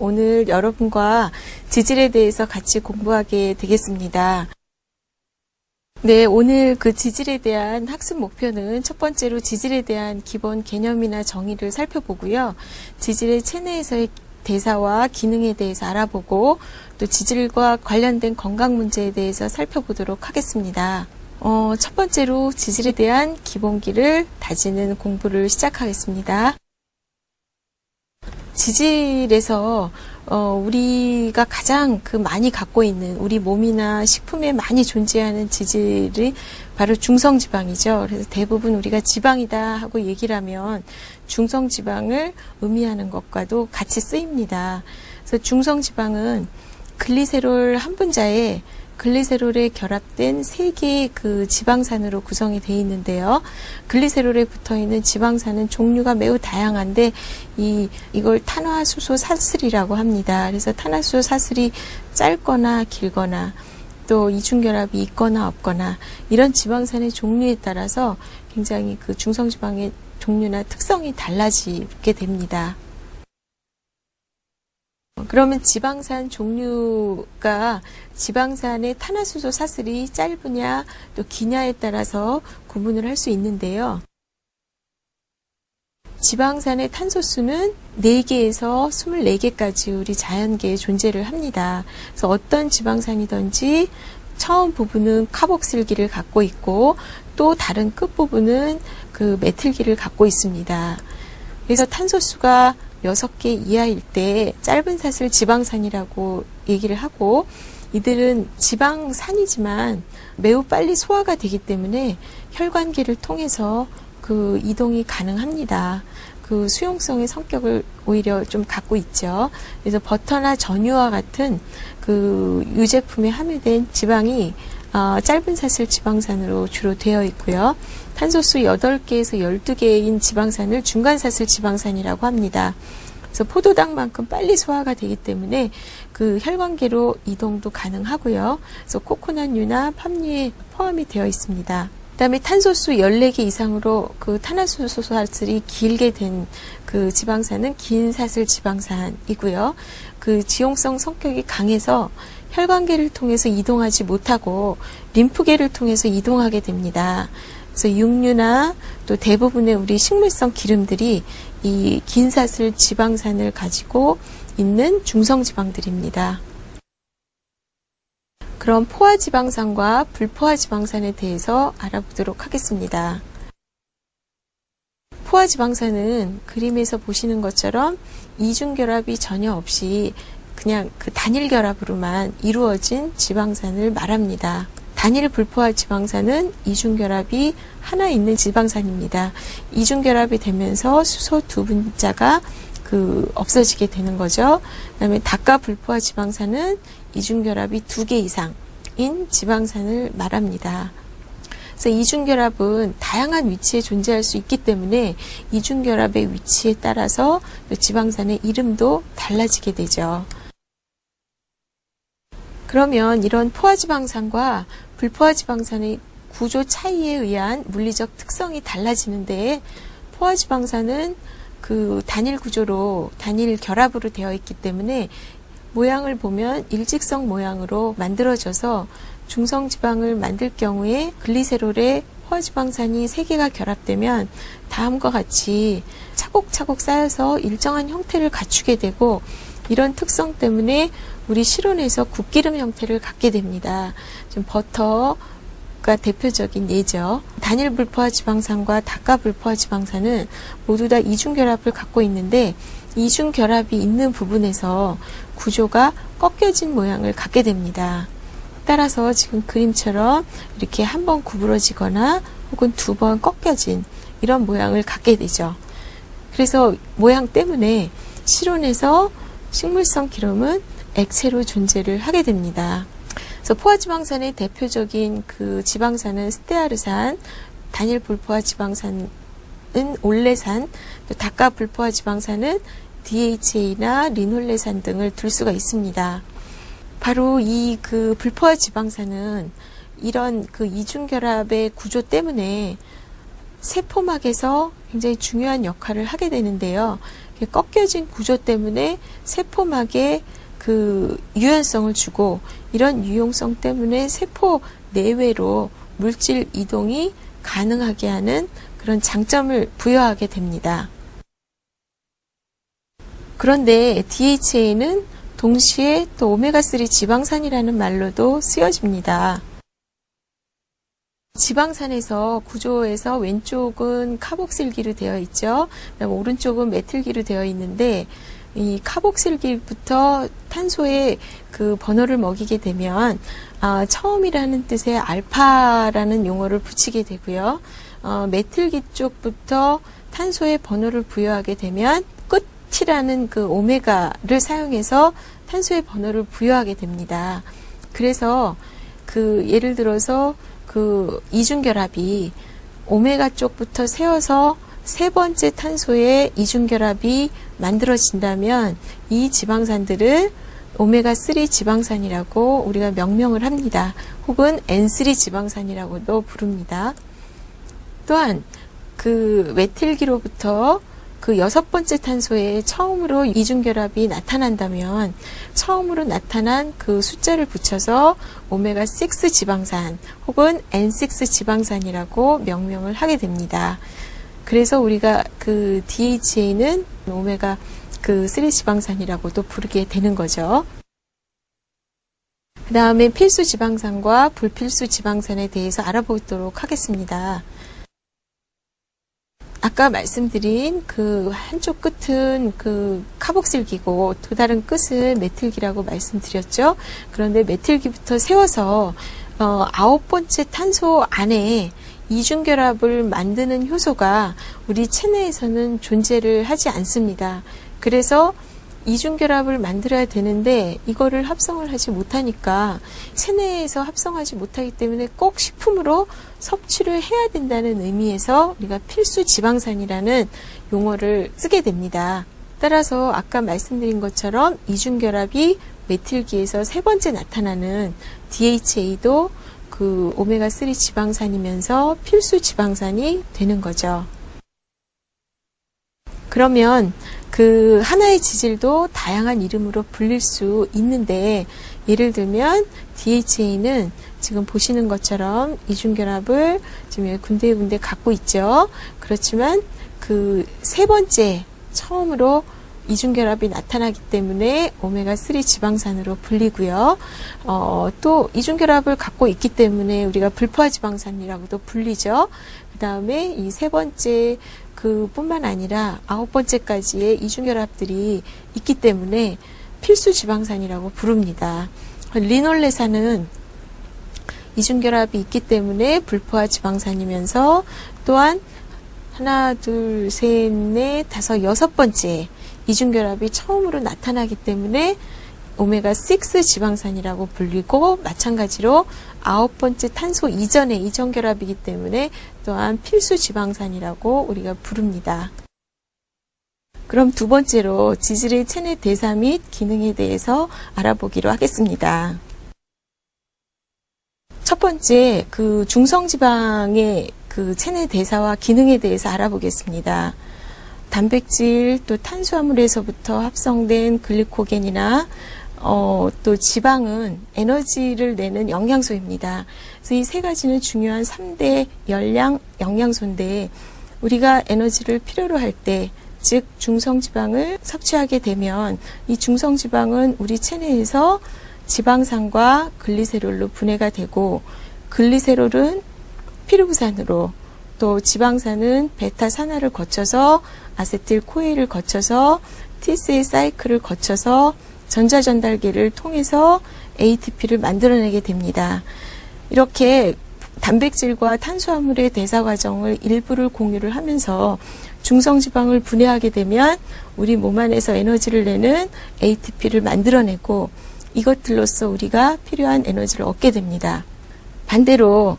오늘 여러분과 지질에 대해서 같이 공부하게 되겠습니다. 네, 오늘 그 지질에 대한 학습 목표는 첫 번째로 지질에 대한 기본 개념이나 정의를 살펴보고요. 지질의 체내에서의 대사와 기능에 대해서 알아보고 또 지질과 관련된 건강 문제에 대해서 살펴보도록 하겠습니다. 첫 번째로 지질에 대한 기본기를 다지는 공부를 시작하겠습니다. 지질에서 우리가 가장 많이 갖고 있는 우리 몸이나 식품에 많이 존재하는 지질이 바로 중성지방이죠. 그래서 대부분 우리가 지방이다 하고 얘기를 하면 중성지방을 의미하는 것과도 같이 쓰입니다. 그래서 중성지방은 글리세롤 한 분자에 글리세롤에 결합된 3개의 그 지방산으로 구성이 되어 있는데요. 글리세롤에 붙어 있는 지방산은 종류가 매우 다양한데 이걸 탄화수소 사슬이라고 합니다. 그래서 탄화수소 사슬이 짧거나 길거나 또 이중결합이 있거나 없거나 이런 지방산의 종류에 따라서 굉장히 그 중성지방의 종류나 특성이 달라지게 됩니다. 그러면 지방산 종류가 지방산의 탄화수소 사슬이 짧으냐 또 기냐에 따라서 구분을 할 수 있는데요. 지방산의 탄소수는 4개에서 24개까지 우리 자연계에 존재를 합니다. 그래서 어떤 지방산이든지 처음 부분은 카복실기를 갖고 있고 또 다른 끝부분은 그 메틸기를 갖고 있습니다. 그래서 탄소수가 6개 이하일 때 짧은 사슬 지방산이라고 얘기를 하고 이들은 지방산이지만 매우 빨리 소화가 되기 때문에 혈관계를 통해서 그 이동이 가능합니다. 그 수용성의 성격을 오히려 좀 갖고 있죠. 그래서 버터나 전유와 같은 그 유제품에 함유된 지방이 짧은 사슬 지방산으로 주로 되어 있고요. 탄소수 8개에서 12개인 지방산을 중간사슬 지방산이라고 합니다. 그래서 포도당만큼 빨리 소화가 되기 때문에 그 혈관계로 이동도 가능하고요. 그래서 코코넛류나 팜유에 포함이 되어 있습니다. 그 다음에 탄소수 14개 이상으로 그 탄화수소 사슬이 길게 된 그 지방산은 긴 사슬 지방산이고요. 그 지용성 성격이 강해서 혈관계를 통해서 이동하지 못하고 림프계를 통해서 이동하게 됩니다. 그래서 육류나 또 대부분의 우리 식물성 기름들이 이 긴 사슬 지방산을 가지고 있는 중성지방들입니다. 그럼 포화지방산과 불포화지방산에 대해서 알아보도록 하겠습니다. 포화지방산은 그림에서 보시는 것처럼 이중결합이 전혀 없이 그냥 그 단일 결합으로만 이루어진 지방산을 말합니다. 단일 불포화 지방산은 이중결합이 하나 있는 지방산입니다. 이중결합이 되면서 수소 2분자가 없어지게 되는 거죠. 그다음에 다가 불포화 지방산은 이중결합이 2개 이상인 지방산을 말합니다. 그래서 이중결합은 다양한 위치에 존재할 수 있기 때문에 이중결합의 위치에 따라서 지방산의 이름도 달라지게 되죠. 그러면 이런 포화지방산과 불포화지방산의 구조 차이에 의한 물리적 특성이 달라지는데 포화지방산은 그 단일 구조로 단일 결합으로 되어 있기 때문에 모양을 보면 일직선 모양으로 만들어져서 중성지방을 만들 경우에 글리세롤에 포화지방산이 3개가 결합되면 다음과 같이 차곡차곡 쌓여서 일정한 형태를 갖추게 되고 이런 특성 때문에 우리 실온에서 국기름 형태를 갖게 됩니다. 좀 버터가 대표적인 예죠. 단일 불포화 지방산과 다가 불포화 지방산은 모두 다 이중결합을 갖고 있는데 이중결합이 있는 부분에서 구조가 꺾여진 모양을 갖게 됩니다. 따라서 지금 그림처럼 이렇게 한 번 구부러지거나 혹은 2번 꺾여진 이런 모양을 갖게 되죠. 그래서 모양 때문에 실온에서 식물성 기름은 액체로 존재를 하게 됩니다. 그래서 포화지방산의 대표적인 그 지방산은 스테아르산, 단일 불포화 지방산은 올레산, 또 다가 불포화 지방산은 DHA나 리놀레산 등을 들 수가 있습니다. 바로 이 그 불포화 지방산은 이런 그 이중결합의 구조 때문에 세포막에서 굉장히 중요한 역할을 하게 되는데요. 꺾여진 구조 때문에 세포막에 그 유연성을 주고, 이런 유용성 때문에 세포 내외로 물질 이동이 가능하게 하는 그런 장점을 부여하게 됩니다. 그런데 DHA는 동시에 또 오메가3 지방산이라는 말로도 쓰여집니다. 지방산에서 구조에서 왼쪽은 카복실기로 되어 있죠. 그다음 오른쪽은 메틸기로 되어 있는데, 이 카복실기부터 탄소의 그 번호를 먹이게 되면 처음이라는 뜻의 알파라는 용어를 붙이게 되고요. 메틸기 쪽부터 탄소의 번호를 부여하게 되면 끝이라는 그 오메가를 사용해서 탄소의 번호를 부여하게 됩니다. 그래서 그 예를 들어서 그 이중결합이 오메가 쪽부터 세워서 세 번째 탄소의 이중결합이 만들어진다면 이 지방산들을 오메가3 지방산이라고 우리가 명명을 합니다. 혹은 N3 지방산이라고도 부릅니다. 또한 그 메틸기로부터 그 여섯 번째 탄소에 처음으로 이중결합이 나타난다면 처음으로 나타난 그 숫자를 붙여서 오메가6 지방산 혹은 N6 지방산이라고 명명을 하게 됩니다. 그래서 우리가 그 DHA는 오메가 그 3 지방산이라고도 부르게 되는 거죠. 그 다음에 필수 지방산과 불필수 지방산에 대해서 알아보도록 하겠습니다. 아까 말씀드린 그 한쪽 끝은 그 카복실기고 또 다른 끝은 메틸기라고 말씀드렸죠. 그런데 메틸기부터 세워서 9번째 탄소 안에 이중결합을 만드는 효소가 우리 체내에서는 존재를 하지 않습니다. 그래서 이중결합을 만들어야 되는데 이거를 합성을 하지 못하니까 체내에서 합성하지 못하기 때문에 꼭 식품으로 섭취를 해야 된다는 의미에서 우리가 필수 지방산이라는 용어를 쓰게 됩니다. 따라서 아까 말씀드린 것처럼 이중결합이 메틸기에서 세 번째 나타나는 DHA도 그 오메가3 지방산이면서 필수 지방산이 되는 거죠. 그러면 그 하나의 지질도 다양한 이름으로 불릴 수 있는데, 예를 들면 DHA는 지금 보시는 것처럼 이중결합을 지금 군데군데 갖고 있죠. 그렇지만 그 세 번째 처음으로 이중결합이 나타나기 때문에 오메가3 지방산으로 불리고요. 또 이중결합을 갖고 있기 때문에 우리가 불포화 지방산이라고도 불리죠. 그 다음에 이 세 번째 그뿐만 아니라 9번째까지의 이중결합들이 있기 때문에 필수 지방산이라고 부릅니다. 리놀레산은 이중결합이 있기 때문에 불포화 지방산이면서 또한 하나, 둘, 셋, 넷, 다섯, 여섯 번째 이중결합이 처음으로 나타나기 때문에 오메가6 지방산이라고 불리고, 마찬가지로 9번째 탄소 이전의 이전결합이기 때문에 또한 필수 지방산이라고 우리가 부릅니다. 그럼 두 번째로 지질의 체내 대사 및 기능에 대해서 알아보기로 하겠습니다. 첫 번째, 그 중성지방의 그 체내 대사와 기능에 대해서 알아보겠습니다. 단백질 또 탄수화물에서부터 합성된 글리코겐이나 또 지방은 에너지를 내는 영양소입니다. 그래서 이 세 가지는 중요한 3대 열량 영양소인데, 우리가 에너지를 필요로 할 때, 즉 중성지방을 섭취하게 되면 이 중성지방은 우리 체내에서 지방산과 글리세롤로 분해가 되고, 글리세롤은 피루부산으로, 또 지방산은 베타산화를 거쳐서 아세틸코에일을 거쳐서 T세의 사이클을 거쳐서 전자전달계를 통해서 ATP를 만들어내게 됩니다. 이렇게 단백질과 탄수화물의 대사 과정을 일부를 공유를 하면서 중성지방을 분해하게 되면 우리 몸 안에서 에너지를 내는 ATP를 만들어내고, 이것들로서 우리가 필요한 에너지를 얻게 됩니다. 반대로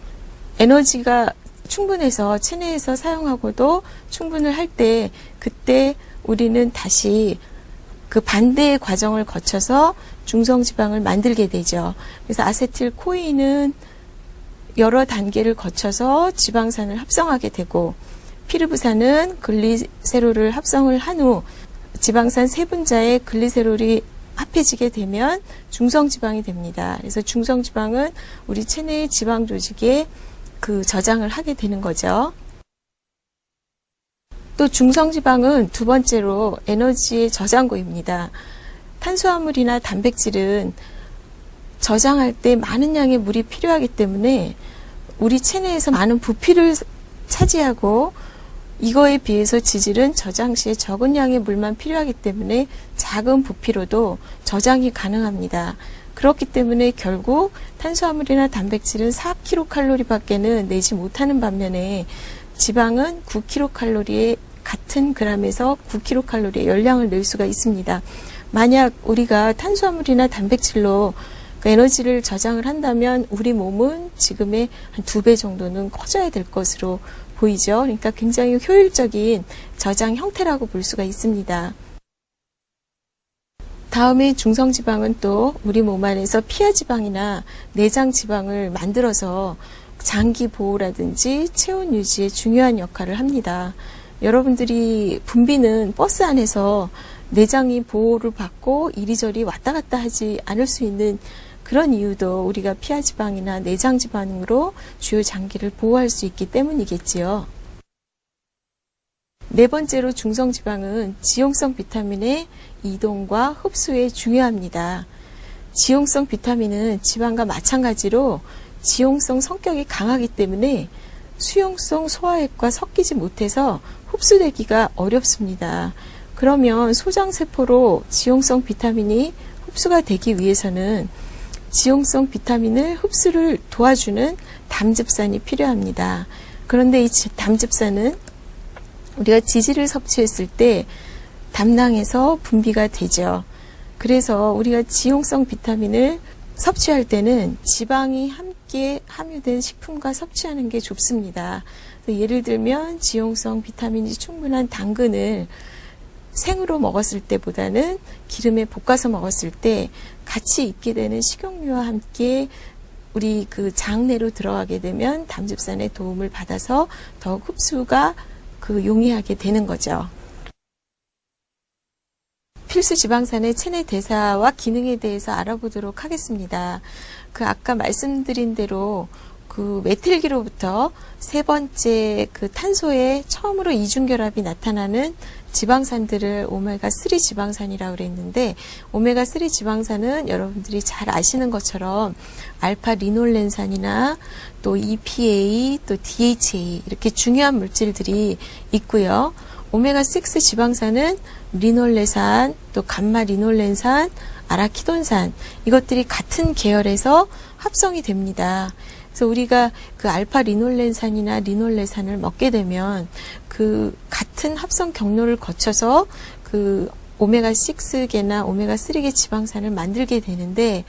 에너지가 충분해서 체내에서 사용하고도 충분을 할 때, 그때 우리는 다시 그 반대의 과정을 거쳐서 중성지방을 만들게 되죠. 그래서 아세틸코인은 여러 단계를 거쳐서 지방산을 합성하게 되고, 피르부산은 글리세롤을 합성을 한 후 지방산 세 분자에 글리세롤이 합해지게 되면 중성지방이 됩니다. 그래서 중성지방은 우리 체내의 지방 조직에 그 저장을 하게 되는 거죠. 또 중성지방은 두 번째로 에너지의 저장고입니다. 탄수화물이나 단백질은 저장할 때 많은 양의 물이 필요하기 때문에 우리 체내에서 많은 부피를 차지하고, 이거에 비해서 지질은 저장 시에 적은 양의 물만 필요하기 때문에 작은 부피로도 저장이 가능합니다. 그렇기 때문에 결국 탄수화물이나 단백질은 4kcal 밖에는 내지 못하는 반면에 지방은 9kcal의 같은 그램에서 9kcal의 열량을 낼 수가 있습니다. 만약 우리가 탄수화물이나 단백질로 에너지를 저장을 한다면 우리 몸은 지금의 한 2배 정도는 커져야 될 것으로 보이죠. 그러니까 굉장히 효율적인 저장 형태라고 볼 수가 있습니다. 다음에 중성지방은 또 우리 몸 안에서 피하지방이나 내장지방을 만들어서 장기 보호라든지 체온 유지에 중요한 역할을 합니다. 여러분들이 분비는 버스 안에서 내장이 보호를 받고 이리저리 왔다 갔다 하지 않을 수 있는 그런 이유도 우리가 피하지방이나 내장지방으로 주요 장기를 보호할 수 있기 때문이겠지요. 네 번째로 중성지방은 지용성 비타민의 이동과 흡수에 중요합니다. 지용성 비타민은 지방과 마찬가지로 지용성 성격이 강하기 때문에 수용성 소화액과 섞이지 못해서 흡수되기가 어렵습니다. 그러면 소장세포로 지용성 비타민이 흡수가 되기 위해서는 지용성 비타민을 흡수를 도와주는 담즙산이 필요합니다. 그런데 이 담즙산은 우리가 지질을 섭취했을 때 담낭에서 분비가 되죠. 그래서 우리가 지용성 비타민을 섭취할 때는 지방이 함께 함유된 식품과 섭취하는 게 좋습니다. 예를 들면 지용성 비타민이 충분한 당근을 생으로 먹었을 때보다는 기름에 볶아서 먹었을 때 같이 입게 되는 식용유와 함께 우리 그 장내로 들어가게 되면 담즙산의 도움을 받아서 더욱 흡수가 용이하게 되는 거죠. 필수 지방산의 체내 대사와 기능에 대해서 알아보도록 하겠습니다. 아까 말씀드린 대로 메틸기로부터 세 번째 탄소에 처음으로 이중결합이 나타나는 지방산들을 오메가3 지방산이라고 그랬는데, 오메가3 지방산은 여러분들이 잘 아시는 것처럼 알파 리놀렌산이나 또 EPA, 또 DHA 이렇게 중요한 물질들이 있고요. 오메가6 지방산은 리놀레산, 또 감마 리놀렌산, 아라키돈산, 이것들이 같은 계열에서 합성이 됩니다. 그래서 우리가 알파 리놀렌산이나 리놀레산을 먹게 되면 같은 합성 경로를 거쳐서 오메가6계나 오메가3계 지방산을 만들게 되는데,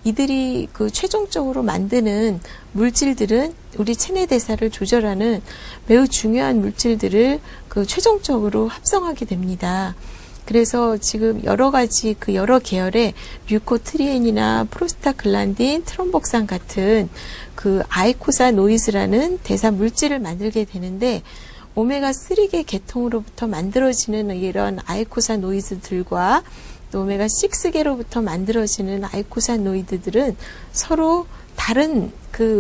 이들이 최종적으로 만드는 물질들은 우리 체내 대사를 조절하는 매우 중요한 물질들을 최종적으로 합성하게 됩니다. 그래서 지금 여러 가지 여러 계열의 류코트리엔이나 프로스타글란딘, 트롬복산 같은 아이코사노이드라는 대사 물질을 만들게 되는데, 오메가3계 계통으로부터 만들어지는 이런 아이코사노이드들과 또 오메가6계로부터 만들어지는 아이코사노이드들은 서로 다른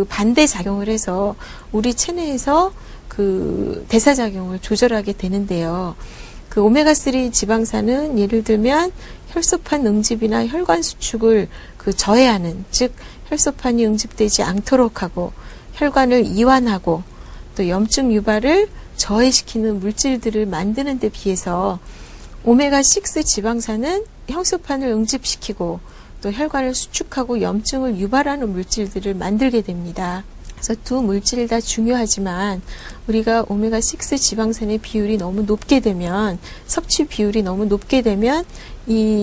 반대 작용을 해서 우리 체내에서 대사작용을 조절하게 되는데요. 오메가3 지방산은 예를 들면 혈소판 응집이나 혈관 수축을 저해하는, 즉 혈소판이 응집되지 않도록 하고 혈관을 이완하고 또 염증 유발을 저해시키는 물질들을 만드는 데 비해서 오메가6 지방산은 혈소판을 응집시키고 또 혈관을 수축하고 염증을 유발하는 물질들을 만들게 됩니다. 그래서 두 물질 다 중요하지만 우리가 오메가6 지방산의 비율이 너무 높게 되면, 섭취 비율이 너무 높게 되면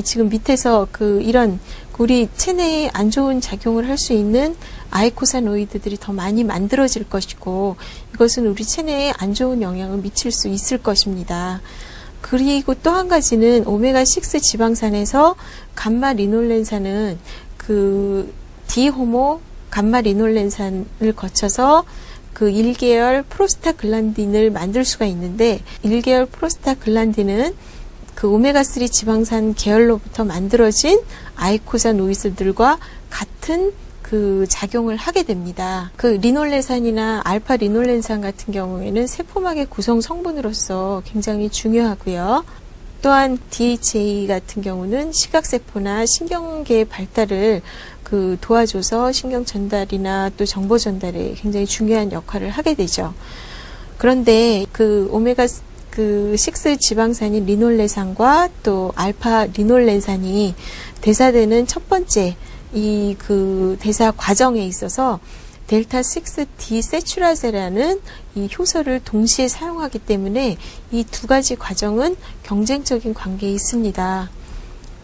지금 밑에서 이런 우리 체내에 안 좋은 작용을 할 수 있는 아이코사노이드들이 더 많이 만들어질 것이고, 이것은 우리 체내에 안 좋은 영향을 미칠 수 있을 것입니다. 그리고 또 한 가지는 오메가6 지방산에서 감마 리놀렌산은 디호모 감마 리놀렌산을 거쳐서 1계열 프로스타글란딘을 만들 수가 있는데, 1계열 프로스타글란딘은 그 오메가3 지방산 계열로부터 만들어진 아이코사노이드들과 같은 그 작용을 하게 됩니다. 그 리놀레산이나 알파 리놀렌산 같은 경우에는 세포막의 구성 성분으로서 굉장히 중요하고요. 또한 DHA 같은 경우는 시각세포나 신경계의 발달을 그 도와줘서 신경 전달이나 또 정보 전달에 굉장히 중요한 역할을 하게 되죠. 그런데 그 오메가 6 지방산인 리놀레산과 또 알파 리놀렌산이 대사되는 첫 번째 이 그 대사 과정에 있어서 델타 6 디세츄라제라는 이 효소를 동시에 사용하기 때문에 이 두 가지 과정은 경쟁적인 관계에 있습니다.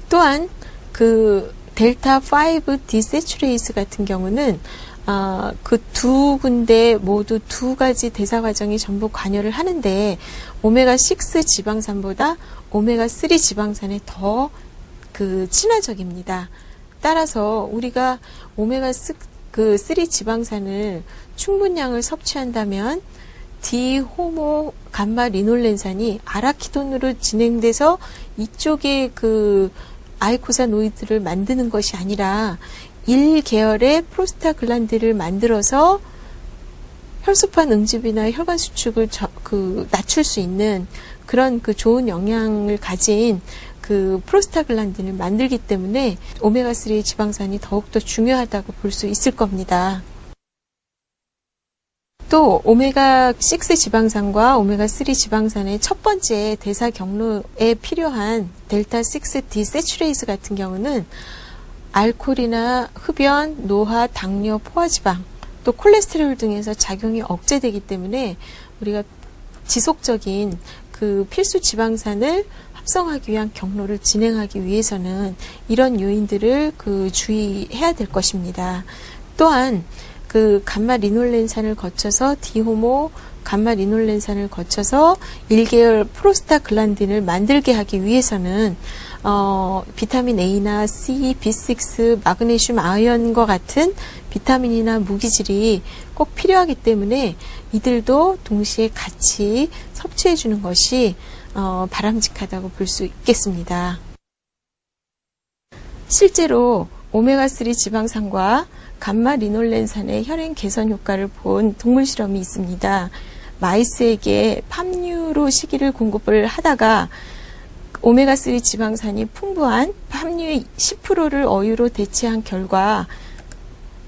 또한 그 델타 5 디세츄레이스 같은 경우는 그 두 군데 모두 두 가지 대사 과정이 전부 관여를 하는데 오메가 6 지방산보다 오메가 3 지방산에 더 그 친화적입니다. 따라서 우리가 오메가 3 지방산을 충분량을 섭취한다면 디호모 감마 리놀렌산이 아라키돈으로 진행돼서 이쪽에 그 아이코사노이드를 만드는 것이 아니라 1계열의 프로스타글란드를 만들어서 혈소판 응집이나 혈관 수축을 낮출 수 있는 그런 그 좋은 영향을 가진 그 프로스타글란딘을 만들기 때문에 오메가3 지방산이 더욱더 중요하다고 볼 수 있을 겁니다. 또 오메가6 지방산과 오메가3 지방산의 첫 번째 대사 경로에 필요한 델타 6 디세츄레이스 같은 경우는 알코올이나 흡연, 노화, 당뇨, 포화지방, 또 콜레스테롤 등에서 작용이 억제되기 때문에 우리가 지속적인 그 필수 지방산을 합성하기 위한 경로를 진행하기 위해서는 이런 요인들을 그 주의해야 될 것입니다. 또한 그 감마 리놀렌산을 거쳐서 디호모 감마 리놀렌산을 거쳐서 1계열 프로스타글란딘을 만들게 하기 위해서는 비타민 A나 C, B6, 마그네슘, 아연과 같은 비타민이나 무기질이 꼭 필요하기 때문에 이들도 동시에 같이 섭취해 주는 것이 바람직하다고 볼 수 있겠습니다. 실제로 오메가3 지방산과 감마 리놀렌산의 혈행 개선 효과를 본 동물 실험이 있습니다. 마이스에게 팜유로 식이를 공급을 하다가 오메가3 지방산이 풍부한 팜유의 10%를 어유로 대체한 결과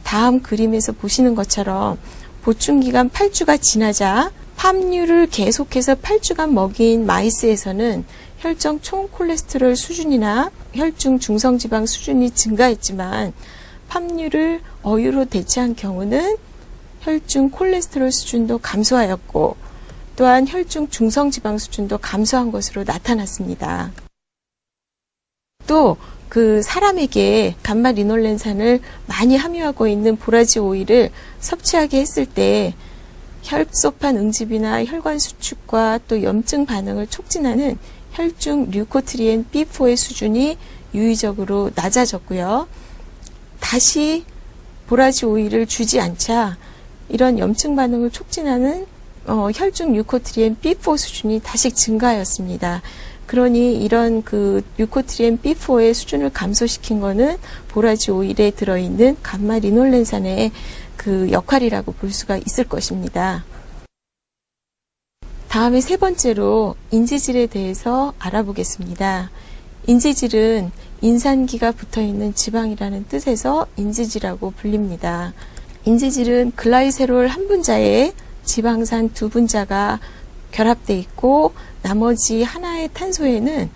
다음 그림에서 보시는 것처럼 보충기간 8주가 지나자 팜유를 계속해서 8주간 먹인 마이스에서는 혈중 총 콜레스테롤 수준이나 혈중 중성지방 수준이 증가했지만 팜유를 어유로 대체한 경우는 혈중 콜레스테롤 수준도 감소하였고 또한 혈중 중성지방 수준도 감소한 것으로 나타났습니다. 또 그 사람에게 감마 리놀렌산을 많이 함유하고 있는 보라지 오일을 섭취하게 했을 때 혈소판 응집이나 혈관 수축과 또 염증 반응을 촉진하는 혈중 류코트리엔 B4의 수준이 유의적으로 낮아졌고요. 다시 보라지 오일을 주지 않자 이런 염증 반응을 촉진하는 혈중 류코트리엔 B4 수준이 다시 증가하였습니다. 그러니 이런 그 류코트리엔 B4의 수준을 감소시킨 것은 보라지 오일에 들어있는 감마 리놀렌산의 그 역할이라고 볼 수가 있을 것입니다. 다음에 세 번째로 인지질에 대해서 알아보겠습니다. 인지질은 인산기가 붙어있는 지방이라는 뜻에서 인지질이라고 불립니다. 인지질은 글라이세롤 한 분자에 지방산 두 분자가 결합되어 있고 나머지 하나의 탄소에는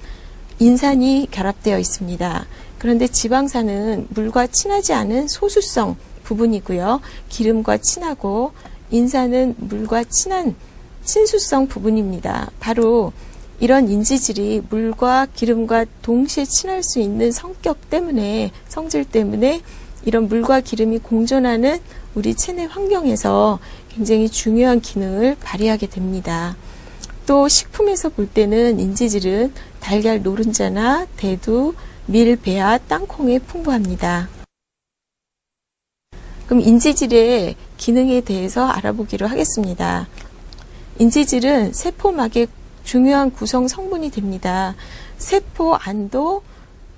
인산이 결합되어 있습니다. 그런데 지방산은 물과 친하지 않은 소수성 부분이고요. 기름과 친하고 인산은 물과 친한 친수성 부분입니다. 바로 이런 인지질이 물과 기름과 동시에 친할 수 있는 성질 때문에 이런 물과 기름이 공존하는 우리 체내 환경에서 굉장히 중요한 기능을 발휘하게 됩니다. 또 식품에서 볼 때는 인지질은 달걀 노른자나 대두, 밀, 배아, 땅콩에 풍부합니다. 그럼 인지질의 기능에 대해서 알아보기로 하겠습니다. 인지질은 세포막의 중요한 구성 성분이 됩니다. 세포 안도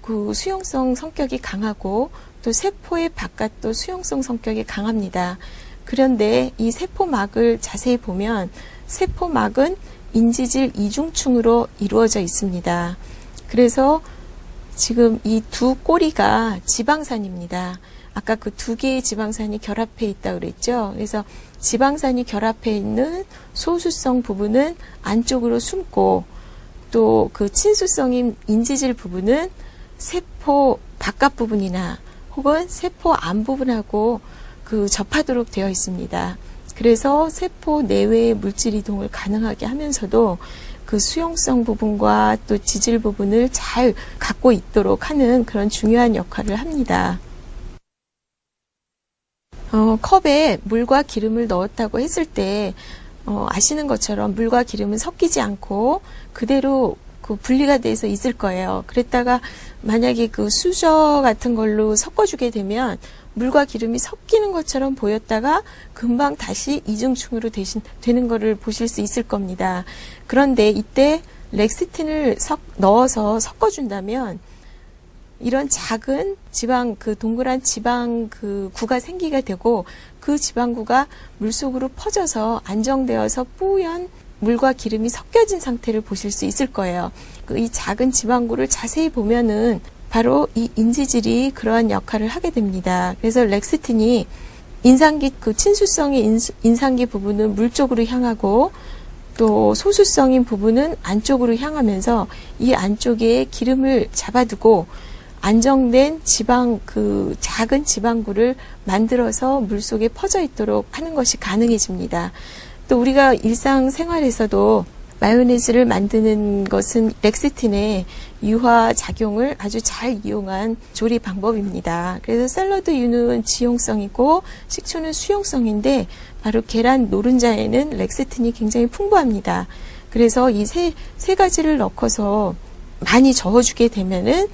그 수용성 성격이 강하고 또 세포의 바깥도 수용성 성격이 강합니다. 그런데 이 세포막을 자세히 보면 세포막은 인지질 이중층으로 이루어져 있습니다. 그래서 지금 이 두 꼬리가 지방산입니다. 아까 그 두 개의 지방산이 결합해 있다고 그랬죠. 그래서 지방산이 결합해 있는 소수성 부분은 안쪽으로 숨고 또 그 친수성인 인지질 부분은 세포 바깥 부분이나 혹은 세포 안 부분하고 그 접하도록 되어 있습니다. 그래서 세포 내외의 물질 이동을 가능하게 하면서도 그 수용성 부분과 또 지질 부분을 잘 갖고 있도록 하는 그런 중요한 역할을 합니다. 컵에 물과 기름을 넣었다고 했을 때 아시는 것처럼 물과 기름은 섞이지 않고 그대로 그 분리가 돼서 있을 거예요. 그랬다가 만약에 그 수저 같은 걸로 섞어주게 되면 물과 기름이 섞이는 것처럼 보였다가 금방 다시 이중층으로 되는 것을 보실 수 있을 겁니다. 그런데 이때 렉시틴을 넣어서 섞어준다면 이런 작은 지방, 그 동그란 지방 그 구가 생기게 되고 그 지방구가 물속으로 퍼져서 안정되어서 뿌연 물과 기름이 섞여진 상태를 보실 수 있을 거예요. 이 작은 지방구를 자세히 보면은 바로 이 인지질이 그러한 역할을 하게 됩니다. 그래서 렉시틴이 인상기, 그 친수성의 인상기 부분은 물 쪽으로 향하고 또 소수성인 부분은 안쪽으로 향하면서 이 안쪽에 기름을 잡아두고 안정된 지방, 그 작은 지방구를 만들어서 물 속에 퍼져 있도록 하는 것이 가능해집니다. 또 우리가 일상생활에서도 마요네즈를 만드는 것은 렉시틴의 유화 작용을 아주 잘 이용한 조리 방법입니다. 그래서 샐러드유는 지용성이고 식초는 수용성인데 바로 계란 노른자에는 렉시틴이 굉장히 풍부합니다. 그래서 이 세 가지를 넣고서 많이 저어주게 되면은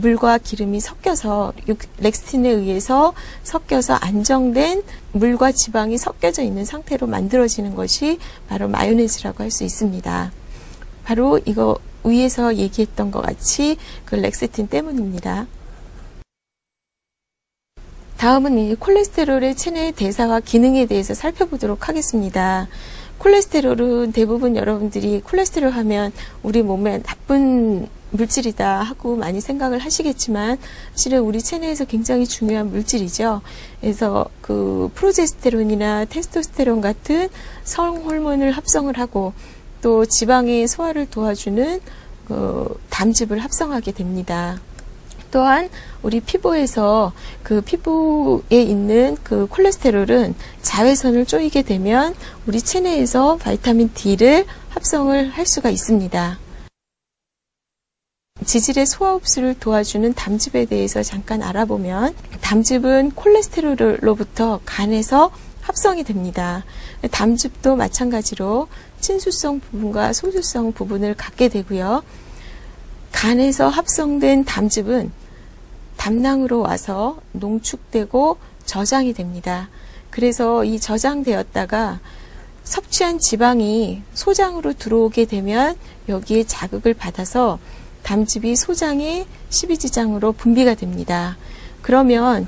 물과 기름이 섞여서 렉시틴에 의해서 섞여서 안정된 물과 지방이 섞여져 있는 상태로 만들어지는 것이 바로 마요네즈라고 할 수 있습니다. 바로 이거 위에서 얘기했던 것 같이 그 렉시틴 때문입니다. 다음은 이 콜레스테롤의 체내 대사와 기능에 대해서 살펴보도록 하겠습니다. 콜레스테롤은 대부분 여러분들이 콜레스테롤 하면 우리 몸에 나쁜 물질이다 하고 많이 생각을 하시겠지만 사실은 우리 체내에서 굉장히 중요한 물질이죠. 그래서 그 프로제스테론이나 테스토스테론 같은 성 호르몬을 합성을 하고 또 지방의 소화를 도와주는 그 담즙을 합성하게 됩니다. 또한 우리 피부에서 그 피부에 있는 그 콜레스테롤은 자외선을 쪼이게 되면 우리 체내에서 바이타민 D를 합성을 할 수가 있습니다. 지질의 소화 흡수를 도와주는 담즙에 대해서 잠깐 알아보면 담즙은 콜레스테롤로부터 간에서 합성이 됩니다. 담즙도 마찬가지로 친수성 부분과 소수성 부분을 갖게 되고요. 간에서 합성된 담즙은 담낭으로 와서 농축되고 저장이 됩니다. 그래서 이 저장되었다가 섭취한 지방이 소장으로 들어오게 되면 여기에 자극을 받아서 담즙이 소장의 십이지장으로 분비가 됩니다. 그러면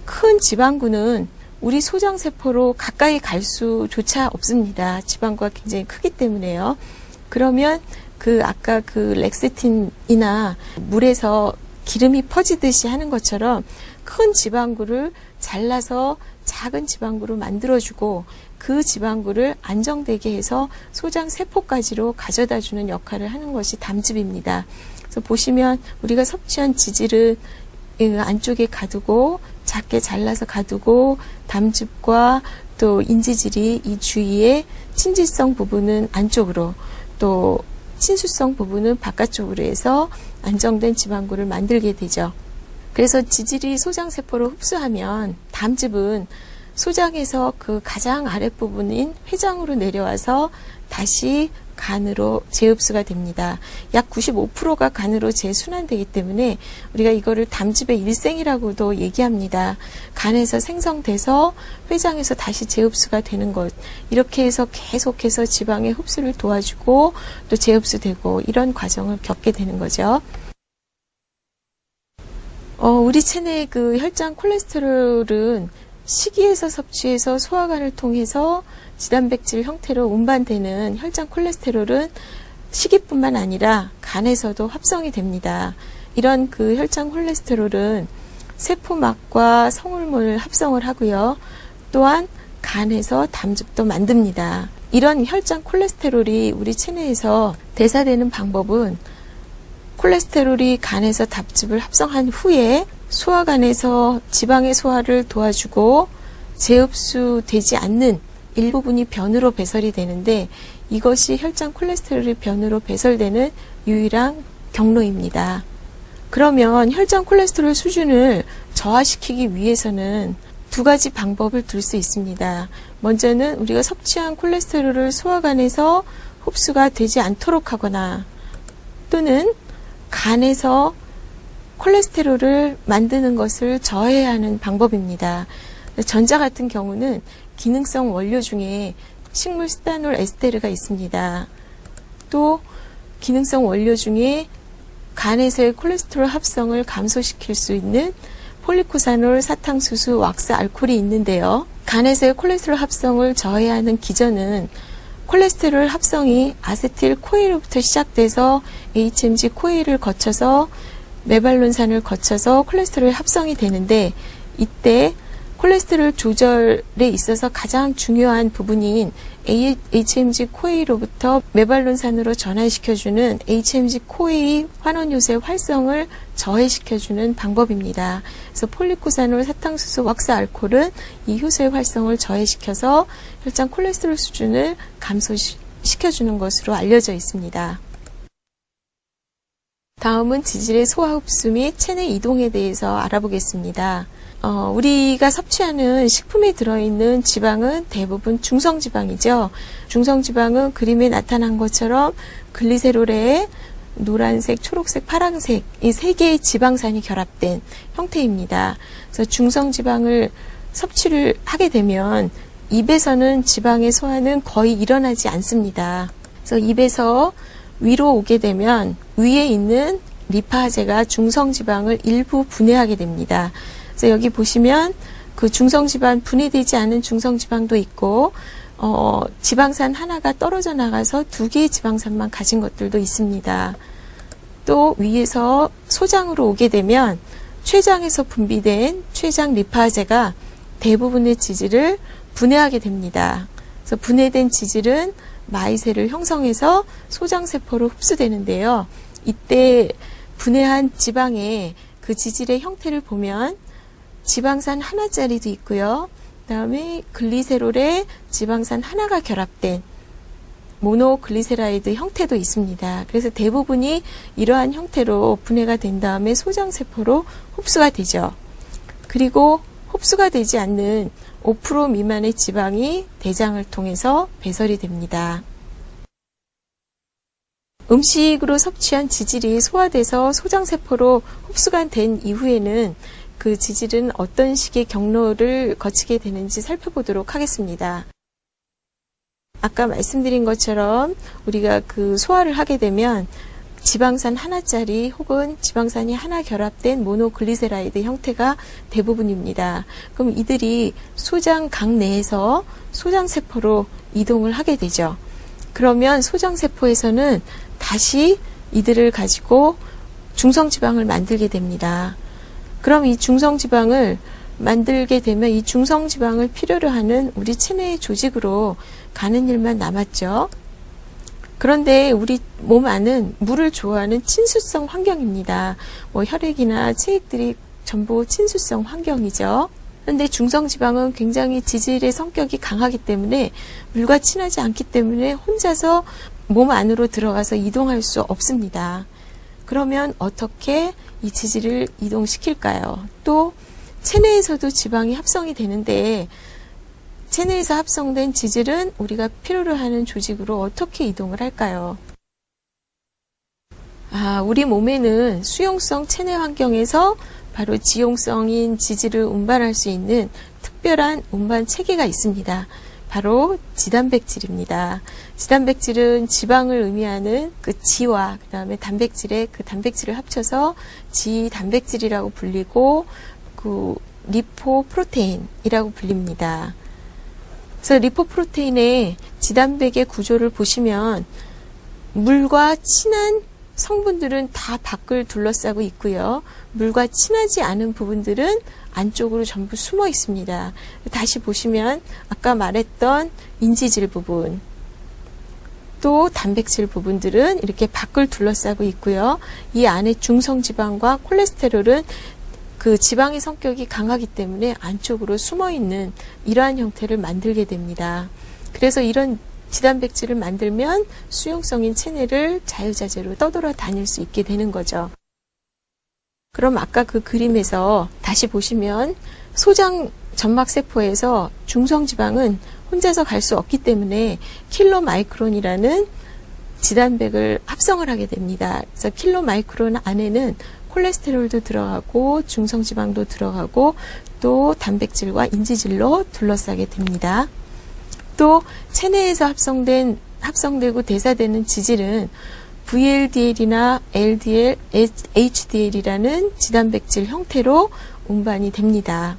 큰 지방구는 우리 소장세포로 가까이 갈 수조차 없습니다. 지방구가 굉장히 크기 때문에요. 그러면 아까 그 렉시틴이나 물에서 기름이 퍼지듯이 하는 것처럼 큰 지방구를 잘라서 작은 지방구로 만들어주고 그 지방구를 안정되게 해서 소장 세포까지로 가져다주는 역할을 하는 것이 담즙입니다. 그래서 보시면 우리가 섭취한 지질은 안쪽에 가두고 작게 잘라서 가두고 담즙과 또 인지질이 이 주위에 친지성 부분은 안쪽으로 또 친수성 부분은 바깥쪽으로 해서 안정된 지방구를 만들게 되죠. 그래서 지질이 소장세포로 흡수하면 담즙은 소장에서 그 가장 아랫부분인 회장으로 내려와서 다시 간으로 재흡수가 됩니다. 약 95%가 간으로 재순환되기 때문에 우리가 이거를 담즙의 일생이라고도 얘기합니다. 간에서 생성돼서 췌장에서 다시 재흡수가 되는 것. 이렇게 해서 계속해서 지방의 흡수를 도와주고 또 재흡수되고 이런 과정을 겪게 되는 거죠. 우리 체내의 그 혈장 콜레스테롤은 식이에서 섭취해서 소화관을 통해서 지단백질 형태로 운반되는 혈장 콜레스테롤은 식이뿐만 아니라 간에서도 합성이 됩니다. 이런 그 혈장 콜레스테롤은 세포막과 성울물 합성을 하고요. 또한 간에서 담즙도 만듭니다. 이런 혈장 콜레스테롤이 우리 체내에서 대사되는 방법은 콜레스테롤이 간에서 담즙을 합성한 후에 소화관에서 지방의 소화를 도와주고 재흡수되지 않는 일부분이 변으로 배설이 되는데 이것이 혈장 콜레스테롤이 변으로 배설되는 유일한 경로입니다. 그러면 혈장 콜레스테롤 수준을 저하시키기 위해서는 두 가지 방법을 둘 수 있습니다. 먼저는 우리가 섭취한 콜레스테롤을 소화관에서 흡수가 되지 않도록 하거나 또는 간에서 콜레스테롤을 만드는 것을 저해야 하는 방법입니다. 전자 같은 경우는 기능성 원료 중에 식물 시타놀 에스테르가 있습니다. 또 기능성 원료 중에 간에서의 콜레스테롤 합성을 감소시킬 수 있는 폴리코사놀 사탕수수 왁스 알코올이 있는데요. 간에서의 콜레스테롤 합성을 저해야 하는 기전은 콜레스테롤 합성이 아세틸 코에로부터 시작돼서 HMG 코에를 거쳐서 메발론산을 거쳐서 콜레스테롤 합성이 되는데 이때 콜레스테롤 조절에 있어서 가장 중요한 부분인 HMG 코에로부터 메발론산으로 전환시켜주는 HMG 코에 환원 요새 활성을 저해시켜주는 방법입니다. 그래서 폴리코사놀 사탕수수 왁스 알코올은 이 효소의 활성을 저해시켜서 혈장 콜레스테롤 수준을 감소시켜주는 것으로 알려져 있습니다. 다음은 지질의 소화 흡수 및 체내 이동에 대해서 알아보겠습니다. 우리가 섭취하는 식품에 들어있는 지방은 대부분 중성지방이죠. 중성지방은 그림에 나타난 것처럼 글리세롤에 노란색, 초록색, 파란색 이 세 개의 지방산이 결합된 형태입니다. 그래서 중성지방을 섭취를 하게 되면 입에서는 지방의 소화는 거의 일어나지 않습니다. 그래서 입에서 위로 오게 되면 위에 있는 리파제가 중성지방을 일부 분해하게 됩니다. 그래서 여기 보시면 그 중성지방 분해되지 않은 중성지방도 있고 지방산 하나가 떨어져 나가서 두 개의 지방산만 가진 것들도 있습니다. 또 위에서 소장으로 오게 되면 췌장에서 분비된 췌장 리파제가 대부분의 지질을 분해하게 됩니다. 그래서 분해된 지질은 마이셀을 형성해서 소장세포로 흡수되는데요. 이때 분해한 지방의 그 지질의 형태를 보면 지방산 하나짜리도 있고요. 그 다음에 글리세롤에 지방산 하나가 결합된 모노글리세라이드 형태도 있습니다. 그래서 대부분이 이러한 형태로 분해가 된 다음에 소장세포로 흡수가 되죠. 그리고 흡수가 되지 않는 5% 미만의 지방이 대장을 통해서 배설이 됩니다. 음식으로 섭취한 지질이 소화돼서 소장세포로 흡수가 된 이후에는 그 지질은 어떤 식의 경로를 거치게 되는지 살펴보도록 하겠습니다. 아까 말씀드린 것처럼 우리가 그 소화를 하게 되면 지방산 하나짜리 혹은 지방산이 하나 결합된 모노글리세라이드 형태가 대부분입니다. 그럼 이들이 소장각 내에서 소장세포로 이동을 하게 되죠. 그러면 소장세포에서는 다시 이들을 가지고 중성지방을 만들게 됩니다. 그럼 이 중성지방을 만들게 되면 이 중성지방을 필요로 하는 우리 체내의 조직으로 가는 일만 남았죠. 그런데 우리 몸 안은 물을 좋아하는 친수성 환경입니다. 혈액이나 체액들이 전부 친수성 환경이죠. 그런데 중성지방은 굉장히 지질의 성격이 강하기 때문에 물과 친하지 않기 때문에 혼자서 몸 안으로 들어가서 이동할 수 없습니다. 그러면 어떻게 이 지질을 이동시킬까요? 또 체내에서도 지방이 합성이 되는데 체내에서 합성된 지질은 우리가 필요로 하는 조직으로 어떻게 이동을 할까요? 우리 몸에는 수용성 체내 환경에서 바로 지용성인 지질을 운반할 수 있는 특별한 운반 체계가 있습니다. 바로 지단백질입니다. 지단백질은 지방을 의미하는 그 지와 그 다음에 단백질의 그 단백질을 합쳐서 지단백질이라고 불리고 그 리포프로테인이라고 불립니다. 그래서 리포프로테인의 지단백의 구조를 보시면 물과 친한 성분들은 다 밖을 둘러싸고 있고요. 물과 친하지 않은 부분들은 안쪽으로 전부 숨어 있습니다. 다시 보시면 아까 말했던 인지질 부분, 또 단백질 부분들은 이렇게 밖을 둘러싸고 있고요. 이 안에 중성지방과 콜레스테롤은 그 지방의 성격이 강하기 때문에 안쪽으로 숨어 있는 이러한 형태를 만들게 됩니다. 그래서 이런 지단백질을 만들면 수용성인 체내를 자유자재로 떠돌아 다닐 수 있게 되는 거죠. 그럼 아까 그 그림에서 다시 보시면 소장 점막세포에서 중성지방은 혼자서 갈 수 없기 때문에 킬로마이크론이라는 지단백을 합성을 하게 됩니다. 그래서 킬로마이크론 안에는 콜레스테롤도 들어가고 중성지방도 들어가고 또 단백질과 인지질로 둘러싸게 됩니다. 또 체내에서 합성되고 대사되는 지질은 VLDL이나 LDL, HDL이라는 지단백질 형태로 운반이 됩니다.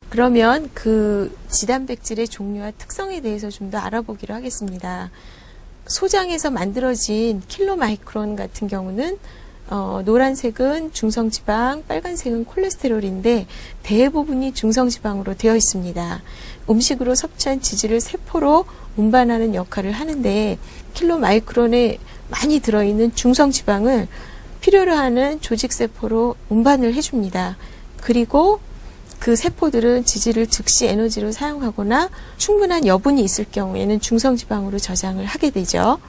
그러면 그 지단백질의 종류와 특성에 대해서 좀 더 알아보기로 하겠습니다. 소장에서 만들어진 킬로마이크론 같은 경우는 노란색은 중성지방, 빨간색은 콜레스테롤인데 대부분이 중성지방으로 되어 있습니다. 음식으로 섭취한 지질을 세포로 운반하는 역할을 하는데 킬로마이크론에 많이 들어있는 중성지방을 필요로 하는 조직세포로 운반을 해줍니다. 그리고 그 세포들은 지질을 즉시 에너지로 사용하거나 충분한 여분이 있을 경우에는 중성지방으로 저장을 하게 되죠.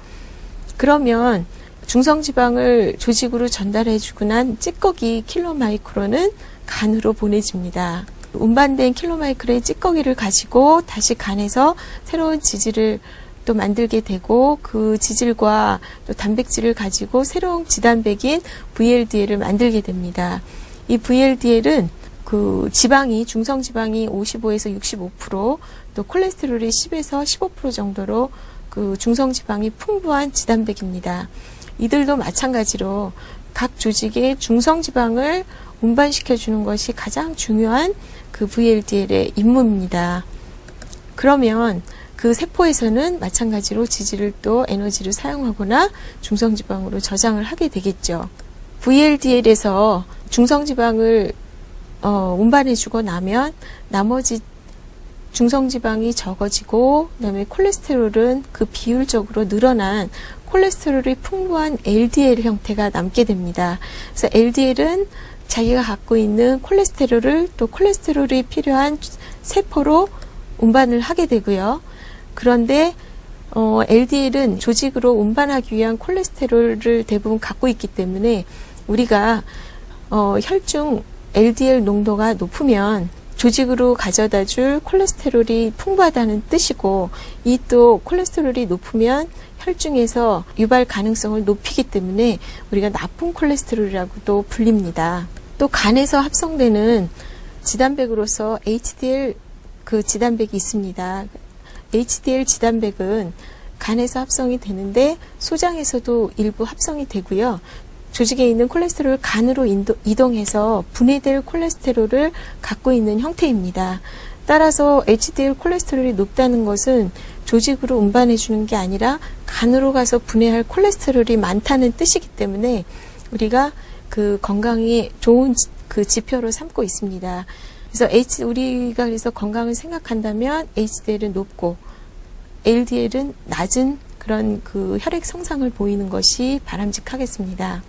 그러면 중성지방을 조직으로 전달해주고 난 찌꺼기 킬로마이크론은 간으로 보내집니다. 운반된 킬로마이크론의 찌꺼기를 가지고 다시 간에서 새로운 지질을 또 만들게 되고 그 지질과 또 단백질을 가지고 새로운 지단백인 VLDL을 만들게 됩니다. 이 VLDL은 그 지방이 중성지방이 55에서 65%, 또 콜레스테롤이 10에서 15% 정도로 그 중성지방이 풍부한 지단백입니다. 이들도 마찬가지로 각 조직의 중성지방을 운반시켜주는 것이 가장 중요한 그 VLDL의 임무입니다. 그러면 그 세포에서는 마찬가지로 지질을 또 에너지를 사용하거나 중성지방으로 저장을 하게 되겠죠. VLDL에서 중성지방을 운반해주고 나면 나머지 중성지방이 적어지고 그다음에 콜레스테롤은 그 비율적으로 늘어난 콜레스테롤이 풍부한 LDL 형태가 남게 됩니다. 그래서 LDL은 자기가 갖고 있는 콜레스테롤을 또 콜레스테롤이 필요한 세포로 운반을 하게 되고요. 그런데 LDL은 조직으로 운반하기 위한 콜레스테롤을 대부분 갖고 있기 때문에 우리가 혈중 LDL 농도가 높으면 조직으로 가져다 줄 콜레스테롤이 풍부하다는 뜻이고 이 또 콜레스테롤이 높으면 혈중에서 유발 가능성을 높이기 때문에 우리가 나쁜 콜레스테롤이라고도 불립니다. 또 간에서 합성되는 지단백으로서 HDL 그 지단백이 있습니다. HDL 지단백은 간에서 합성이 되는데 소장에서도 일부 합성이 되고요. 조직에 있는 콜레스테롤을 간으로 이동해서 분해될 콜레스테롤을 갖고 있는 형태입니다. 따라서 HDL 콜레스테롤이 높다는 것은 조직으로 운반해 주는 게 아니라 간으로 가서 분해할 콜레스테롤이 많다는 뜻이기 때문에 우리가 그 건강에 좋은 그 지표로 삼고 있습니다. 그래서 우리가 그래서 건강을 생각한다면 HDL은 높고 LDL은 낮은 그런 그 혈액 성상을 보이는 것이 바람직하겠습니다.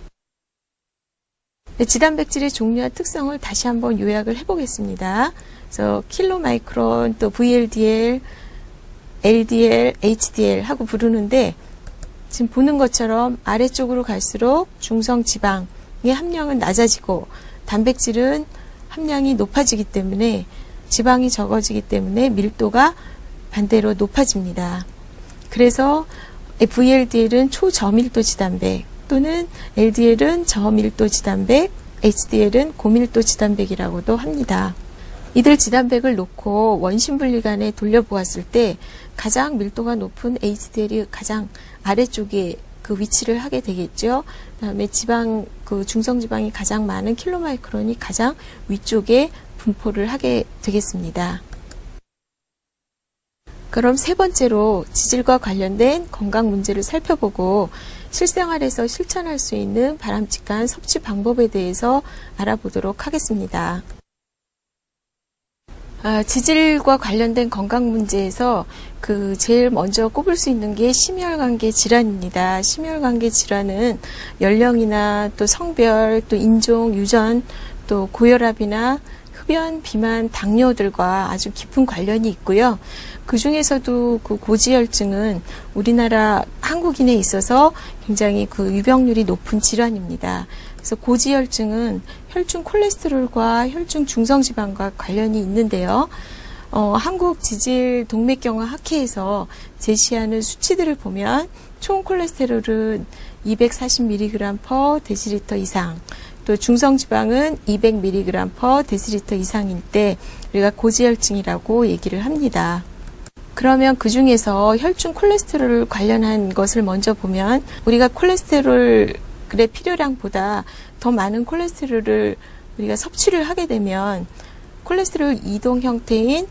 지단백질의 종류와 특성을 다시 한번 요약을 해보겠습니다. 그래서 킬로마이크론, 또 VLDL, LDL, HDL 하고 부르는데 지금 보는 것처럼 아래쪽으로 갈수록 중성지방의 함량은 낮아지고 단백질은 함량이 높아지기 때문에 지방이 적어지기 때문에 밀도가 반대로 높아집니다. 그래서 VLDL은 초저밀도 지단백 또는 LDL은 저밀도 지단백, HDL은 고밀도 지단백이라고도 합니다. 이들 지단백을 놓고 원심 분리관에 돌려보았을 때 가장 밀도가 높은 HDL이 가장 아래쪽에 그 위치를 하게 되겠죠. 그다음에 지방, 그 중성지방이 가장 많은 킬로마이크론이 가장 위쪽에 분포를 하게 되겠습니다. 그럼 세 번째로 지질과 관련된 건강 문제를 살펴보고 실생활에서 실천할 수 있는 바람직한 섭취 방법에 대해서 알아보도록 하겠습니다. 지질과 관련된 건강 문제에서 제일 먼저 꼽을 수 있는 게 심혈관계 질환입니다. 심혈관계 질환은 연령이나 또 성별, 또 인종, 유전, 또 고혈압이나 흡연, 비만, 당뇨들과 아주 깊은 관련이 있고요. 그 중에서도 그 고지혈증은 우리나라 한국인에 있어서 굉장히 그 유병률이 높은 질환입니다. 그래서 고지혈증은 혈중 콜레스테롤과 혈중 중성지방과 관련이 있는데요. 한국 지질 동맥경화 학회에서 제시하는 수치들을 보면 총 콜레스테롤은 240mg/dL 이상, 또 중성지방은 200mg/dL 이상일 때 우리가 고지혈증이라고 얘기를 합니다. 그러면 그 중에서 혈중 콜레스테롤 관련한 것을 먼저 보면 우리가 콜레스테롤의 필요량보다 더 많은 콜레스테롤을 우리가 섭취를 하게 되면 콜레스테롤 이동 형태인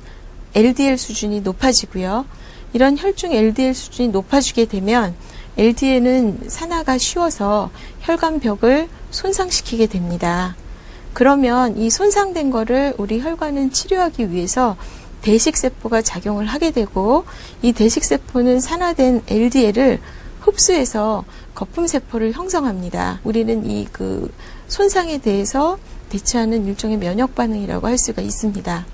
LDL 수준이 높아지고요. 이런 혈중 LDL 수준이 높아지게 되면 LDL은 산화가 쉬워서 혈관벽을 손상시키게 됩니다. 그러면 이 손상된 거를 우리 혈관은 치료하기 위해서 대식세포가 작용을 하게 되고 이 대식세포는 산화된 LDL을 흡수해서 거품세포를 형성합니다. 우리는 이 손상에 대해서 대처하는 일종의 면역반응이라고 할 수가 있습니다.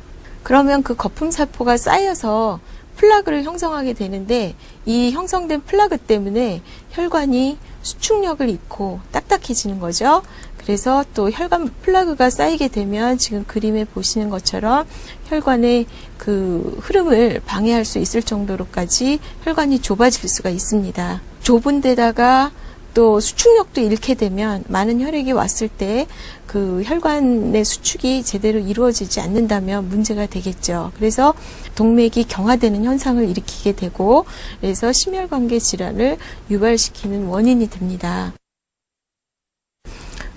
그러면 그 거품세포가 쌓여서 플라그를 형성하게 되는데 이 형성된 플라그 때문에 혈관이 수축력을 잃고 딱딱해지는 거죠. 그래서 또 혈관 플라그가 쌓이게 되면 지금 그림에 보시는 것처럼 혈관의 그 흐름을 방해할 수 있을 정도로까지 혈관이 좁아질 수가 있습니다. 좁은 데다가 또 수축력도 잃게 되면 많은 혈액이 왔을 때 그 혈관의 수축이 제대로 이루어지지 않는다면 문제가 되겠죠. 그래서 동맥이 경화되는 현상을 일으키게 되고 그래서 심혈관계 질환을 유발시키는 원인이 됩니다.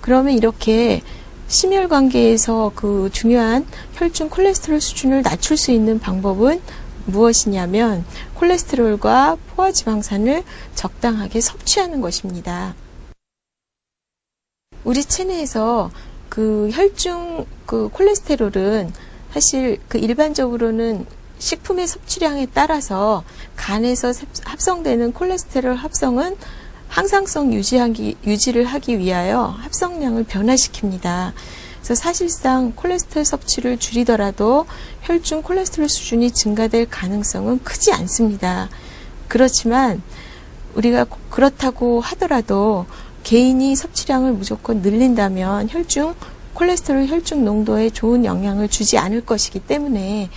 그러면 이렇게 심혈관계에서 그 중요한 혈중 콜레스테롤 수준을 낮출 수 있는 방법은 무엇이냐면 콜레스테롤과 포화지방산을 적당하게 섭취하는 것입니다. 우리 체내에서 그 혈중 콜레스테롤은 사실 일반적으로는 식품의 섭취량에 따라서 간에서 합성되는 콜레스테롤 합성은 항상성 유지를 하기 위하여 합성량을 변화시킵니다. 그래서 사실상 콜레스테롤 섭취를 줄이더라도 혈중 콜레스테롤 수준이 증가될 가능성은 크지 않습니다. 그렇지만 우리가 그렇다고 하더라도 개인이 섭취량을 무조건 늘린다면 콜레스테롤 혈중 농도에 좋은 영향을 주지 않을 것이기 때문에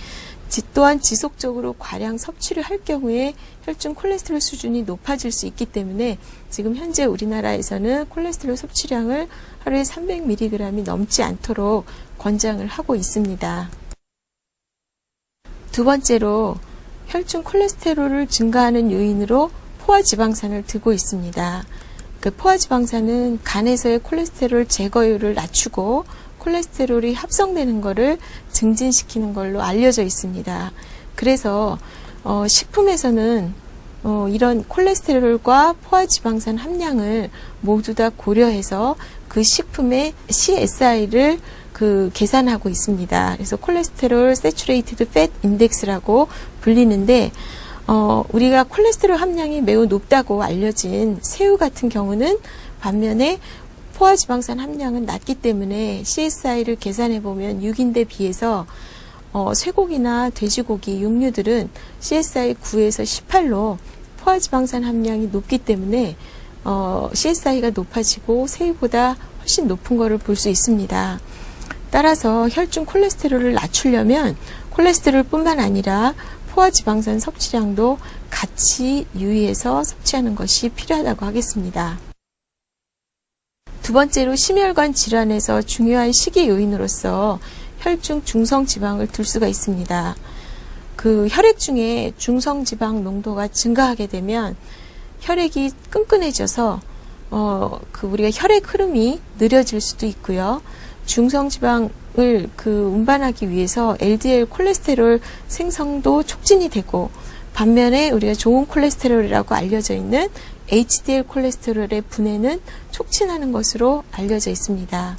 또한 지속적으로 과량 섭취를 할 경우에 혈중 콜레스테롤 수준이 높아질 수 있기 때문에 지금 현재 우리나라에서는 콜레스테롤 섭취량을 하루에 300mg이 넘지 않도록 권장을 하고 있습니다. 두 번째로 혈중 콜레스테롤을 증가하는 요인으로 포화지방산을 두고 있습니다. 그 포화지방산은 간에서의 콜레스테롤 제거율을 낮추고 콜레스테롤이 합성되는 것을 증진시키는 걸로 알려져 있습니다. 그래서 식품에서는 이런 콜레스테롤과 포화지방산 함량을 모두 다 고려해서 그 식품의 CSI를 계산하고 있습니다. 그래서 콜레스테롤 세츄레이티드 팻 인덱스라고 불리는데 우리가 콜레스테롤 함량이 매우 높다고 알려진 새우 같은 경우는 반면에 포화지방산 함량은 낮기 때문에 CSI를 계산해 보면 6인데 비해서 쇠고기나 돼지고기, 육류들은 CSI 9에서 18로 포화지방산 함량이 높기 때문에 CSI가 높아지고 새우보다 훨씬 높은 것을 볼 수 있습니다. 따라서 혈중 콜레스테롤을 낮추려면 콜레스테롤뿐만 아니라 포화지방산 섭취량도 같이 유의해서 섭취하는 것이 필요하다고 하겠습니다. 두 번째로 심혈관 질환에서 중요한 식이 요인으로서 혈중 중성지방을 둘 수가 있습니다. 그 혈액 중에 중성지방 농도가 증가하게 되면 혈액이 끈끈해져서 우리가 혈액 흐름이 느려질 수도 있고요. 중성지방을 운반하기 위해서 LDL 콜레스테롤 생성도 촉진이 되고, 반면에 우리가 좋은 콜레스테롤이라고 알려져 있는 HDL 콜레스테롤의 분해는 촉진하는 것으로 알려져 있습니다.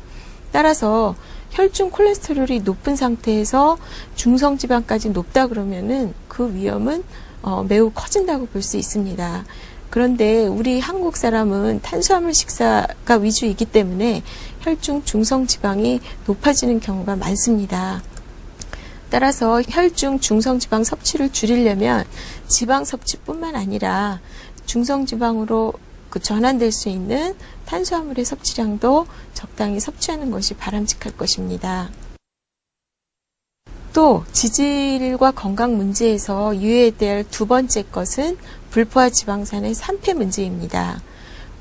따라서 혈중 콜레스테롤이 높은 상태에서 중성지방까지 높다 그러면은 그 위험은 매우 커진다고 볼 수 있습니다. 그런데 우리 한국 사람은 탄수화물 식사가 위주이기 때문에 혈중 중성지방이 높아지는 경우가 많습니다. 따라서 혈중 중성지방 섭취를 줄이려면 지방 섭취뿐만 아니라 중성지방으로 전환될 수 있는 탄수화물의 섭취량도 적당히 섭취하는 것이 바람직할 것입니다. 또 지질과 건강 문제에서 유의해야 될 두 번째 것은 불포화 지방산의 산패 문제입니다.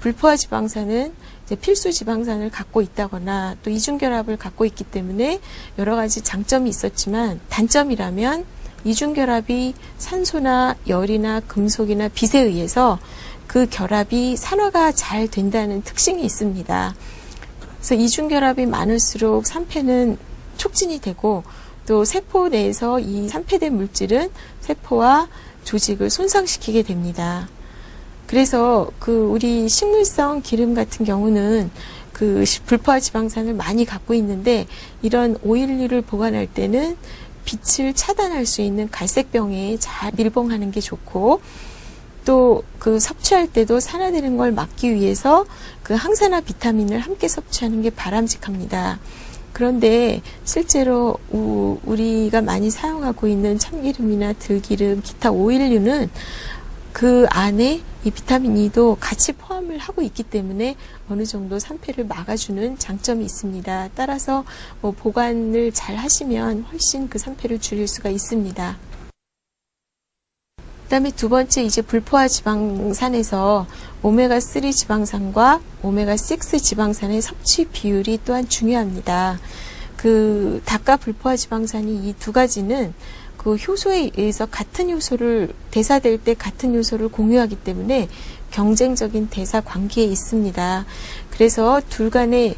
불포화 지방산은 필수 지방산을 갖고 있다거나 또 이중결합을 갖고 있기 때문에 여러 가지 장점이 있었지만, 단점이라면 이중결합이 산소나 열이나 금속이나 빛에 의해서 그 결합이 산화가 잘 된다는 특징이 있습니다. 그래서 이중결합이 많을수록 산패는 촉진이 되고, 또 세포 내에서 이 산패된 물질은 세포와 조직을 손상시키게 됩니다. 그래서 우리 식물성 기름 같은 경우는 불포화 지방산을 많이 갖고 있는데, 이런 오일류를 보관할 때는 빛을 차단할 수 있는 갈색병에 잘 밀봉하는 게 좋고, 또 섭취할 때도 산화되는 걸 막기 위해서 항산화 비타민을 함께 섭취하는 게 바람직합니다. 그런데 실제로 우리가 많이 사용하고 있는 참기름이나 들기름, 기타 오일류는 그 안에 이 비타민 E도 같이 포함을 하고 있기 때문에 어느 정도 산패를 막아주는 장점이 있습니다. 따라서 보관을 잘 하시면 훨씬 그 산패를 줄일 수가 있습니다. 그 다음에 두 번째, 이제 불포화 지방산에서 오메가3 지방산과 오메가6 지방산의 섭취 비율이 또한 중요합니다. 닭과 불포화 지방산이 이 두 가지는 효소에 의해서 같은 요소를 대사될 때 같은 요소를 공유하기 때문에 경쟁적인 대사 관계에 있습니다. 그래서 둘 간의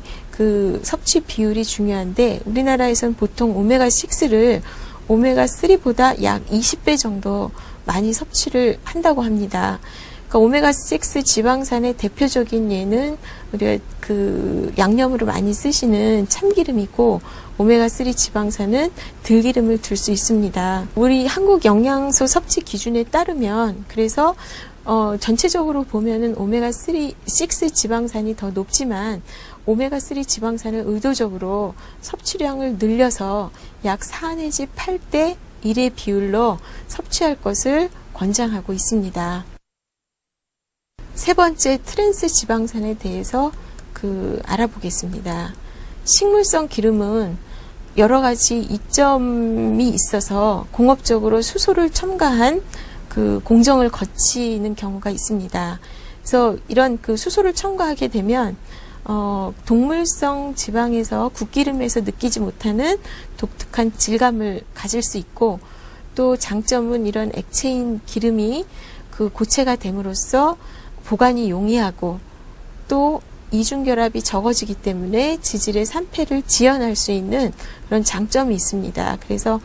섭취 비율이 중요한데, 우리나라에서는 보통 오메가6를 오메가3보다 약 20배 정도 많이 섭취를 한다고 합니다. 그러니까 오메가6 지방산의 대표적인 예는 우리가 양념으로 많이 쓰시는 참기름이고, 오메가3 지방산은 들기름을 들 수 있습니다. 우리 한국 영양소 섭취 기준에 따르면, 그래서 전체적으로 보면은 오메가6 지방산이 더 높지만, 오메가3 지방산을 의도적으로 섭취량을 늘려서 약 4 내지 8대 1의 비율로 섭취할 것을 권장하고 있습니다. 세 번째, 트랜스 지방산에 대해서 알아보겠습니다. 식물성 기름은 여러 가지 이점이 있어서 공업적으로 수소를 첨가한 공정을 거치는 경우가 있습니다. 그래서 이런 수소를 첨가하게 되면 동물성 지방에서 국기름에서 느끼지 못하는 독특한 질감을 가질 수 있고, 또 장점은 이런 액체인 기름이 고체가 됨으로써 보관이 용이하고, 또 이중결합이 적어지기 때문에 지질의 산패를 지연할 수 있는 그런 장점이 있습니다. 그래서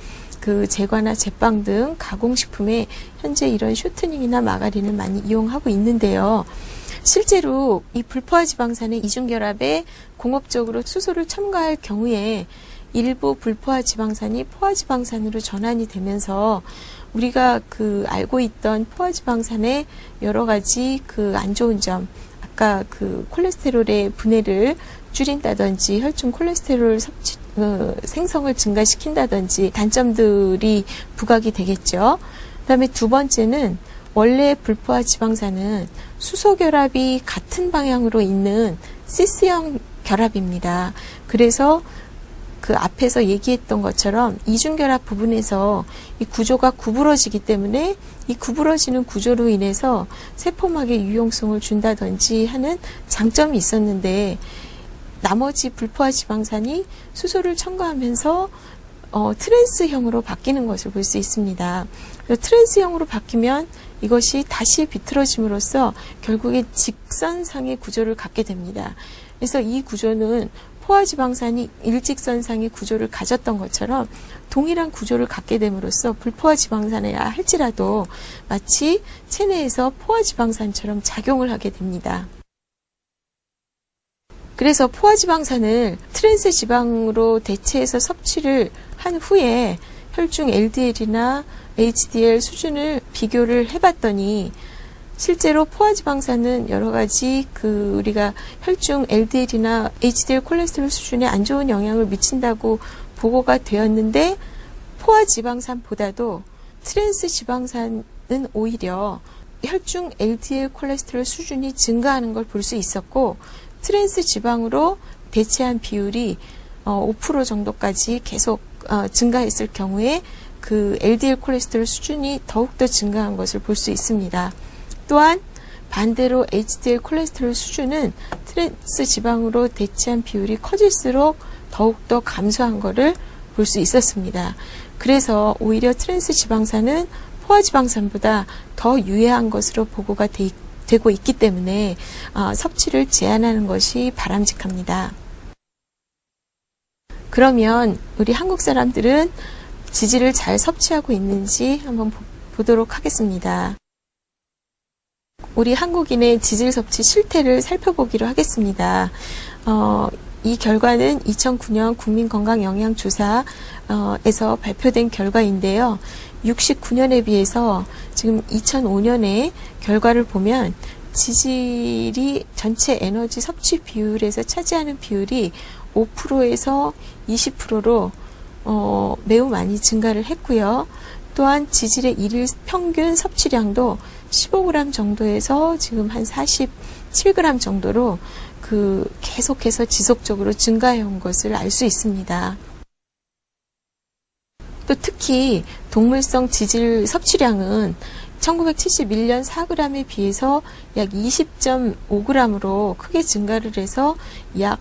제과나 제빵 등 가공식품에 현재 이런 쇼트닝이나 마가린을 많이 이용하고 있는데요. 실제로 이 불포화 지방산의 이중결합에 공업적으로 수소를 첨가할 경우에 일부 불포화 지방산이 포화 지방산으로 전환이 되면서 우리가 알고 있던 포화 지방산의 여러 가지 안 좋은 점, 아까 콜레스테롤의 분해를 줄인다든지 혈중 콜레스테롤 섭취 생성을 증가시킨다든지 단점들이 부각이 되겠죠. 그다음에 두 번째는, 원래 불포화 지방산은 수소 결합이 같은 방향으로 있는 시스형 결합입니다. 그래서 그 앞에서 얘기했던 것처럼 이중결합 부분에서 이 구조가 구부러지기 때문에 이 구부러지는 구조로 인해서 세포막에 유용성을 준다든지 하는 장점이 있었는데 나머지 불포화 지방산이 수소를 첨가하면서 트랜스형으로 바뀌는 것을 볼 수 있습니다. 트랜스형으로 바뀌면 이것이 다시 비틀어짐으로써 결국에 직선상의 구조를 갖게 됩니다. 그래서 이 구조는 포화지방산이 일직선상의 구조를 가졌던 것처럼 동일한 구조를 갖게 됨으로써 불포화지방산이라 할지라도 마치 체내에서 포화지방산처럼 작용을 하게 됩니다. 그래서 포화지방산을 트랜스 지방으로 대체해서 섭취를 한 후에 혈중 LDL이나 HDL 수준을 비교를 해봤더니 실제로 포화지방산은 여러 가지 우리가 혈중 LDL이나 HDL 콜레스테롤 수준에 안 좋은 영향을 미친다고 보고가 되었는데 포화지방산보다도 트랜스 지방산은 오히려 혈중 LDL 콜레스테롤 수준이 증가하는 걸 볼 수 있었고 트랜스 지방으로 대체한 비율이 5% 정도까지 계속 증가했을 경우에 그 LDL 콜레스테롤 수준이 더욱더 증가한 것을 볼 수 있습니다. 또한 반대로 HDL 콜레스테롤 수준은 트랜스 지방으로 대체한 비율이 커질수록 더욱더 감소한 것을 볼 수 있었습니다. 그래서 오히려 트랜스 지방산은 포화지방산보다 더 유해한 것으로 보고가 되고 있기 때문에 섭취를 제한하는 것이 바람직합니다. 그러면 우리 한국 사람들은 지질을 잘 섭취하고 있는지 한번 보도록 하겠습니다. 우리 한국인의 지질 섭취 실태를 살펴보기로 하겠습니다. 이 결과는 2009년 국민건강영양조사에서 발표된 결과인데요. 69년에 비해서 지금 2005년에 결과를 보면 지질이 전체 에너지 섭취 비율에서 차지하는 비율이 5%에서 20%로 매우 많이 증가를 했고요. 또한 지질의 일일 평균 섭취량도 15g 정도에서 지금 한 47g 정도로 계속해서 지속적으로 증가해 온 것을 알 수 있습니다. 또 특히 동물성 지질 섭취량은 1971년 4g에 비해서 약 20.5g으로 크게 증가를 해서 약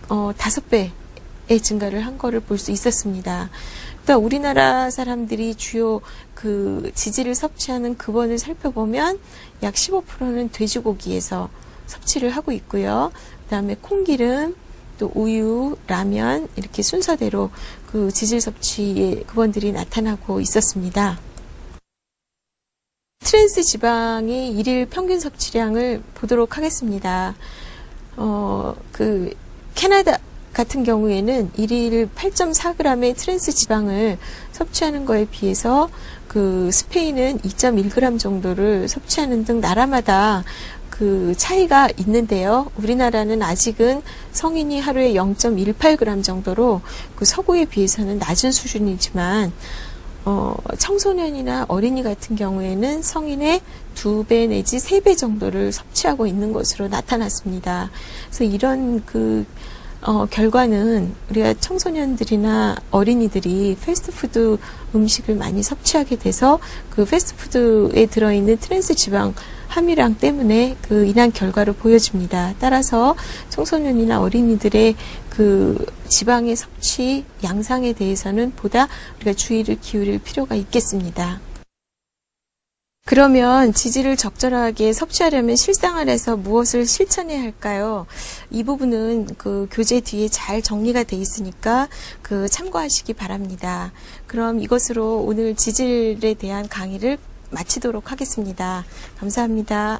5배의 증가를 한 거를 볼 수 있었습니다. 또 우리나라 사람들이 주요 지질을 섭취하는 급원을 살펴보면 약 15%는 돼지고기에서 섭취를 하고 있고요. 그 다음에 콩기름, 또 우유, 라면 이렇게 순서대로 지질 섭취의 급원들이 나타나고 있었습니다. 트랜스 지방의 일일 평균 섭취량을 보도록 하겠습니다. 캐나다 같은 경우에는 일일 8.4g의 트랜스 지방을 섭취하는 것에 비해서 스페인은 2.1g 정도를 섭취하는 등 나라마다 차이가 있는데요. 우리나라는 아직은 성인이 하루에 0.18g 정도로 서구에 비해서는 낮은 수준이지만 청소년이나 어린이 같은 경우에는 성인의 2배 내지 3배 정도를 섭취하고 있는 것으로 나타났습니다. 그래서 이런 결과는 우리가 청소년들이나 어린이들이 패스트푸드 음식을 많이 섭취하게 돼서 패스트푸드에 들어있는 트랜스 지방 함유량 때문에 인한 결과를 보여줍니다. 따라서 청소년이나 어린이들의 지방의 섭취 양상에 대해서는 보다 우리가 주의를 기울일 필요가 있겠습니다. 그러면 지질을 적절하게 섭취하려면 실생활에서 무엇을 실천해야 할까요? 이 부분은 교재 뒤에 잘 정리가 되어 있으니까 참고하시기 바랍니다. 그럼 이것으로 오늘 지질에 대한 강의를 마치도록 하겠습니다. 감사합니다.